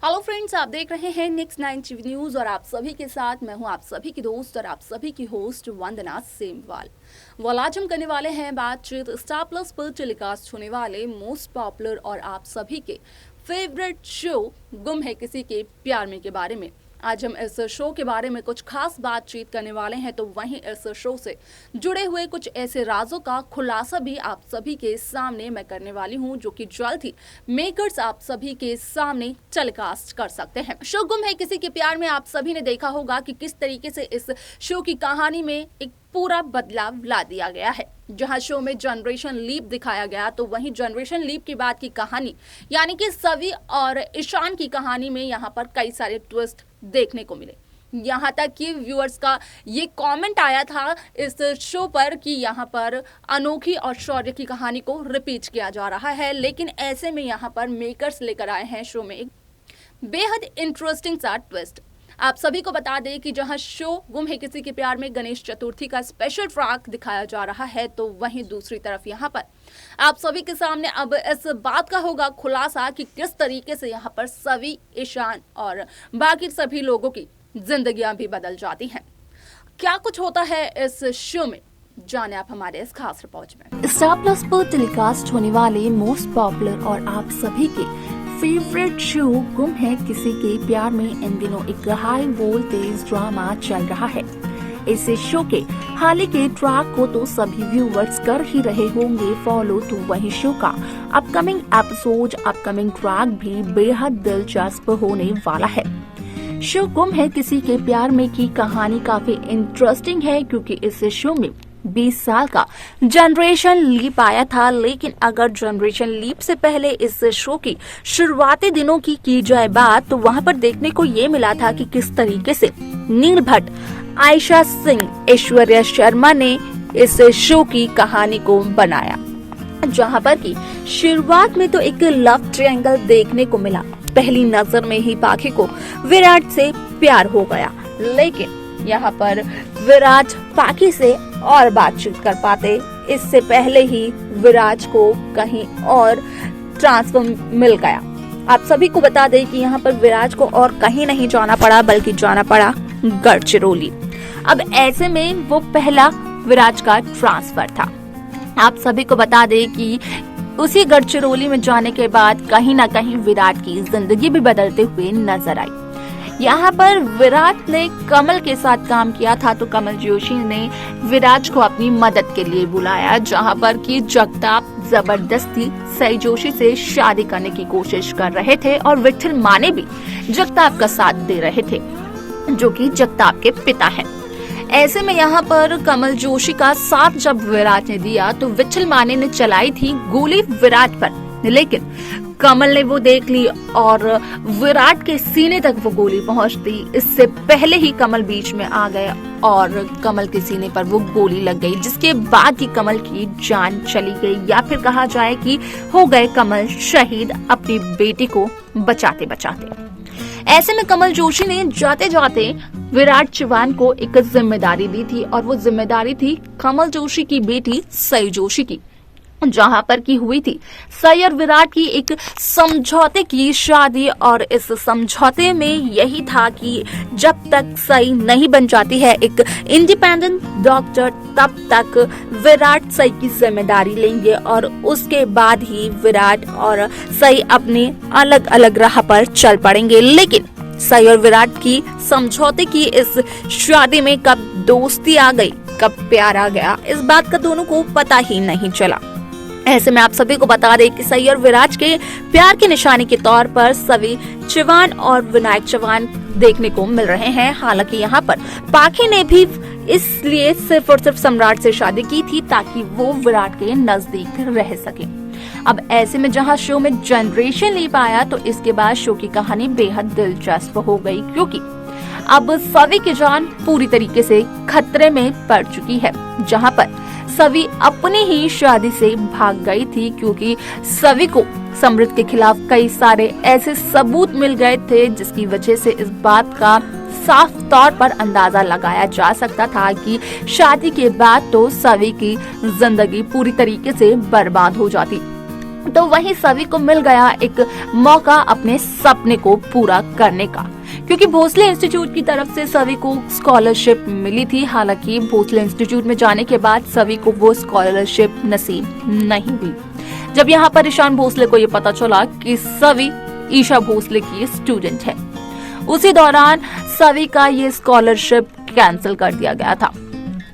Hello friends, आप देख रहे हैं नेक्स्ट 9 टीवी न्यूज और आप सभी के साथ मैं हूं आप सभी की दोस्त और आप सभी की होस्ट वंदना सेमवाल। आज हम करने वाले हैं बातचीत स्टार प्लस पर टेलीकास्ट होने वाले मोस्ट पॉपुलर और आप सभी के फेवरेट शो गुम है किसी के प्यार में के बारे में। आज हम इस शो के बारे में कुछ खास बातचीत करने वाले हैं, तो वहीं इस शो से जुड़े हुए कुछ ऐसे राजों का खुलासा भी आप सभी के सामने मैं करने वाली हूं, जो कि जल्द ही मेकर्स आप सभी के सामने टेलीकास्ट कर सकते हैं। शो गुम है किसी के प्यार में आप सभी ने देखा होगा कि किस तरीके से इस शो की कहानी में एक पूरा बदलाव ला दिया गया है। जहां शो में जनरेशन लीप दिखाया गया, तो वहीं जनरेशन लीप के बाद की कहानी यानी कि सवी और ईशान की कहानी में यहां पर कई सारे ट्विस्ट देखने को मिले। यहाँ तक कि व्यूअर्स का ये कमेंट आया था इस शो पर कि यहाँ पर अनोखी और शौर्य की कहानी को रिपीट किया जा रहा है, लेकिन ऐसे में यहाँ पर मेकर्स लेकर आए हैं शो में एक बेहद इंटरेस्टिंग सा ट्विस्ट। आप सभी को बता दें कि जहां शो गुम है किसी के प्यार में गणेश चतुर्थी का स्पेशल ट्रैक दिखाया जा रहा है, तो वहीं दूसरी तरफ यहां पर आप सभी के सामने अब इस बात का होगा खुलासा कि किस तरीके से यहां पर सवी, ईशान और बाकी सभी लोगों की जिंदगियां भी बदल जाती हैं। क्या कुछ होता है इस शो में, जाने आप हमारे इस खास रिपोर्ट में। स्टार प्लस पर टेलीकास्ट होने वाले मोस्ट पॉपुलर और आप सभी के फेवरेट शो गुम है किसी के प्यार में इन दिनों एक हाई वोल्टेज ड्रामा चल रहा है। इस शो के हाल ही के ट्रैक को तो सभी व्यूवर्स कर ही रहे होंगे फॉलो, तो वही शो का अपकमिंग एपिसोड, अपकमिंग ट्रैक भी बेहद दिलचस्प होने वाला है। शो गुम है किसी के प्यार में की कहानी काफी इंटरेस्टिंग है, क्योंकि इस शो में 20 साल का जनरेशन लीप आया था। लेकिन अगर जनरेशन लीप से पहले इस शो की शुरुआती दिनों की जाए बात, तो वहां पर देखने को ये मिला था कि किस तरीके से नील भट्ट, आयशा सिंह, ऐश्वर्या शर्मा ने इस शो की कहानी को बनाया, जहां पर की शुरुआत में तो एक लव ट्रायंगल देखने को मिला। पहली नजर में ही पाखी को विराट से प्यार हो गया, लेकिन यहाँ पर विराट पाखी से और बातचीत कर पाते इससे पहले ही विराट को कहीं और ट्रांसफर मिल गया। आप सभी को बता दें कि यहाँ पर विराट को और कहीं नहीं जाना पड़ा, बल्कि जाना पड़ा गढ़चिरौली। अब ऐसे में वो पहला विराट का ट्रांसफर था। आप सभी को बता दें कि उसी गढ़चिरौली में जाने के बाद कहीं ना कहीं विराट की जिंदगी भी बदलते हुए नजर आई। यहाँ पर विराट ने कमल के साथ काम किया था, तो कमल जोशी ने विराट को अपनी मदद के लिए बुलाया, जहाँ पर कि जगताप जबरदस्ती सई जोशी से शादी करने की कोशिश कर रहे थे और विठल माने भी जगताप का साथ दे रहे थे, जो कि जगताप के पिता हैं। ऐसे में यहाँ पर कमल जोशी का साथ जब विराट ने दिया, तो विठल माने ने चलाई थी गोली विराट पर, लेकिन कमल ने वो देख ली और विराट के सीने तक वो गोली पहुंचती इससे पहले ही कमल बीच में आ गए और कमल के सीने पर वो गोली लग गई, जिसके बाद ही कमल की जान चली गई, या फिर कहा जाए कि हो गए कमल शहीद अपनी बेटी को बचाते बचाते। ऐसे में कमल जोशी ने जाते जाते विराट चौहान को एक जिम्मेदारी दी थी, और वो जिम्मेदारी थी कमल जोशी की बेटी सई जोशी की, जहां पर की हुई थी सई और विराट की एक समझौते की शादी। और इस समझौते में यही था कि जब तक सई नहीं बन जाती है एक इंडिपेंडेंट डॉक्टर, तब तक विराट सई की जिम्मेदारी लेंगे और उसके बाद ही विराट और सई अपने अलग अलग राह पर चल पड़ेंगे। लेकिन सई और विराट की समझौते की इस शादी में कब दोस्ती आ गई, कब प्यार आ गया, इस बात का दोनों को पता ही नहीं चला। ऐसे में आप सभी को बता दें कि सई और विराट के प्यार की निशानी के तौर पर सवी चौहान और विनायक चौहान देखने को मिल रहे हैं। हालांकि यहाँ पर पाखी ने भी इसलिए सिर्फ और सिर्फ सम्राट से शादी की थी ताकि वो विराट के नजदीक रह सके। अब ऐसे में जहाँ शो में जनरेशन लीप आया, तो इसके बाद शो की कहानी बेहद दिलचस्प हो गई, क्योंकि अब सवी की जान पूरी तरीके से खतरे में पड़ चुकी है। जहाँ पर सवी अपनी ही शादी से भाग गई थी, क्योंकि सवी को समृद्ध के खिलाफ कई सारे ऐसे सबूत मिल गए थे, जिसकी वजह से इस बात का साफ तौर पर अंदाजा लगाया जा सकता था कि शादी के बाद तो सवी की जिंदगी पूरी तरीके से बर्बाद हो जाती। तो वहीं सभी को मिल गया एक मौका अपने सपने को पूरा करने का, क्योंकि भोसले इंस्टीट्यूट की तरफ से सभी को स्कॉलरशिप मिली थी। हालांकि भोसले इंस्टीट्यूट में जाने के बाद सभी को वो स्कॉलरशिप नसीब नहीं हुई। जब यहाँ पर ईशान भोसले को ये पता चला कि सभी ईशा भोसले की स्टूडेंट है, उसी दौरान सभी का ये स्कॉलरशिप कैंसिल कर दिया गया था।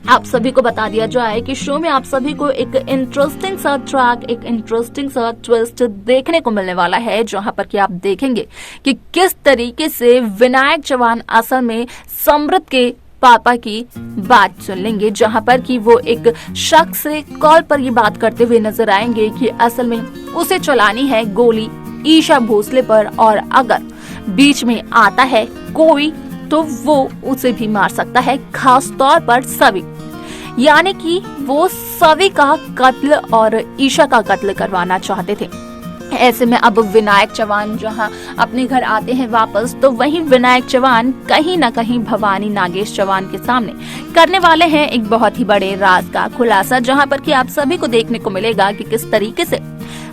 आप सभी को बता दिया जाए कि शो में आप सभी को एक इंटरेस्टिंग सा ट्रैक, एक इंटरेस्टिंग सा ट्विस्ट देखने को मिलने वाला है, जहां पर कि आप देखेंगे कि किस तरीके से विनायक चौहान असल में समृद्ध के पापा की बात सुन लेंगे, जहां पर कि वो एक शख्स से कॉल पर ये बात करते हुए नजर आएंगे कि असल में उसे चलानी है गोली ईशा भोसले पर, और अगर बीच में आता है कोई तो वो उसे भी मार सकता है, खास तौर पर सभी, यानी कि वो सभी का कत्ल और ईशा का कत्ल करवाना चाहते थे। ऐसे में अब विनायक चौहान जहां अपने घर आते हैं वापस, तो वहीं विनायक चौहान कहीं न कहीं भवानी नागेश चौहान के सामने करने वाले हैं एक बहुत ही बड़े राज का खुलासा, जहां पर कि आप सभी को देखने को मिलेगा कि किस तरीके से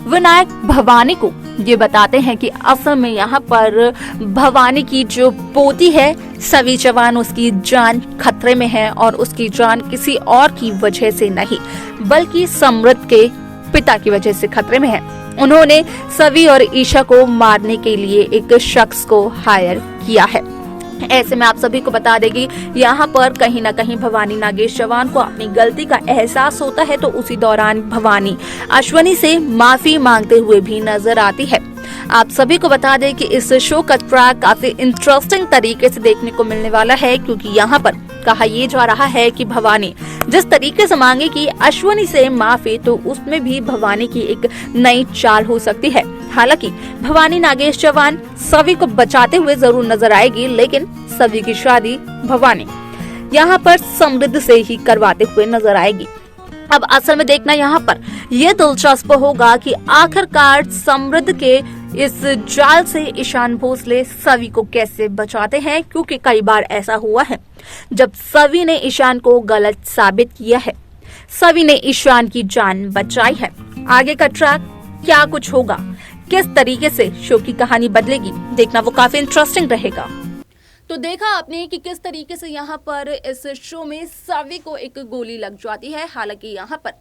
विनायक भवानी को ये बताते हैं कि असल में यहाँ पर भवानी की जो पोती है सवी चौहान, उसकी जान खतरे में है, और उसकी जान किसी और की वजह से नहीं बल्कि समृद्ध के पिता की वजह से खतरे में है। उन्होंने सवी और ईशा को मारने के लिए एक शख्स को हायर किया है। ऐसे में आप सभी को बता देगी यहाँ पर कहीं ना कहीं भवानी नागेश चौहान को अपनी गलती का एहसास होता है, तो उसी दौरान भवानी अश्वनी से माफी मांगते हुए भी नजर आती है। आप सभी को बता दें कि इस शो का ट्रैक काफी इंटरेस्टिंग तरीके से देखने को मिलने वाला है, क्योंकि यहाँ पर कहा यह जा रहा है कि भवानी जिस तरीके से मांगेगी अश्वनी से माफी, तो उसमें भी भवानी की एक नई चाल हो सकती है। हालांकि भवानी नागेश चौहान सभी को बचाते हुए जरूर नजर आएगी, लेकिन सभी की शादी भवानी यहाँ पर समृद्ध से ही करवाते हुए नजर आएगी। अब असल में देखना यहाँ पर यह दिलचस्प होगा कि आखिरकार समृद्ध के इस जाल से ईशान भोसले सवी को कैसे बचाते हैं, क्योंकि कई बार ऐसा हुआ है जब सवी ने ईशान को गलत साबित किया है, सवी ने ईशान की जान बचाई है। आगे का ट्रैक क्या कुछ होगा, किस तरीके से शो की कहानी बदलेगी, देखना वो काफी इंटरेस्टिंग रहेगा। तो देखा आपने कि किस तरीके से यहाँ पर इस शो में सवी को एक गोली लग जाती है। हालांकि यहाँ पर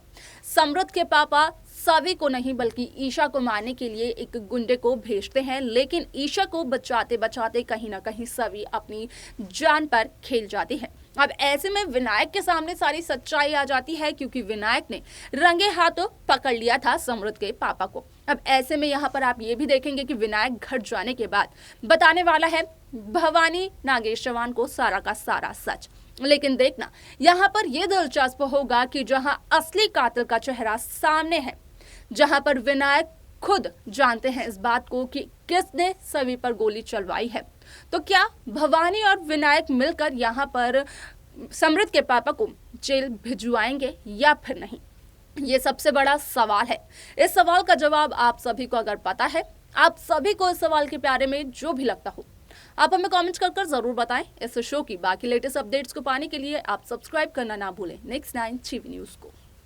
समृद्ध के पापा सवी को नहीं बल्कि ईशा को मारने के लिए एक गुंडे को भेजते हैं, लेकिन ईशा को बचाते बचाते कहीं ना कहीं सवी अपनी जान पर खेल जाती है। अब ऐसे में विनायक के सामने सारी सच्चाई आ जाती है, क्योंकि विनायक ने रंगे हाथों पकड़ लिया था समृद्ध के पापा को। अब ऐसे में यहाँ पर आप ये भी देखेंगे कि विनायक घर जाने के बाद बताने वाला है भवानी नागेश चौहान को सारा का सारा सच। लेकिन देखना यहाँ पर यह दिलचस्प होगा कि जहां असली कातिल का चेहरा सामने है, जहां पर विनायक खुद जानते हैं इस बात को कि किसने सभी पर गोली चलवाई है, तो क्या भवानी और विनायक मिलकर यहाँ पर समृद्ध के पापा को जेल भिजवाएंगे या फिर नहीं, ये सबसे बड़ा सवाल है। इस सवाल का जवाब आप सभी को अगर पता है, आप सभी को इस सवाल के बारे में जो भी लगता हो, आप हमें कमेंट कर जरूर बताएं। इस शो की बाकी लेटेस्ट अपडेट्स को पाने के लिए आप सब्सक्राइब करना ना भूलें नेक्स्ट 9 टीवी न्यूज को।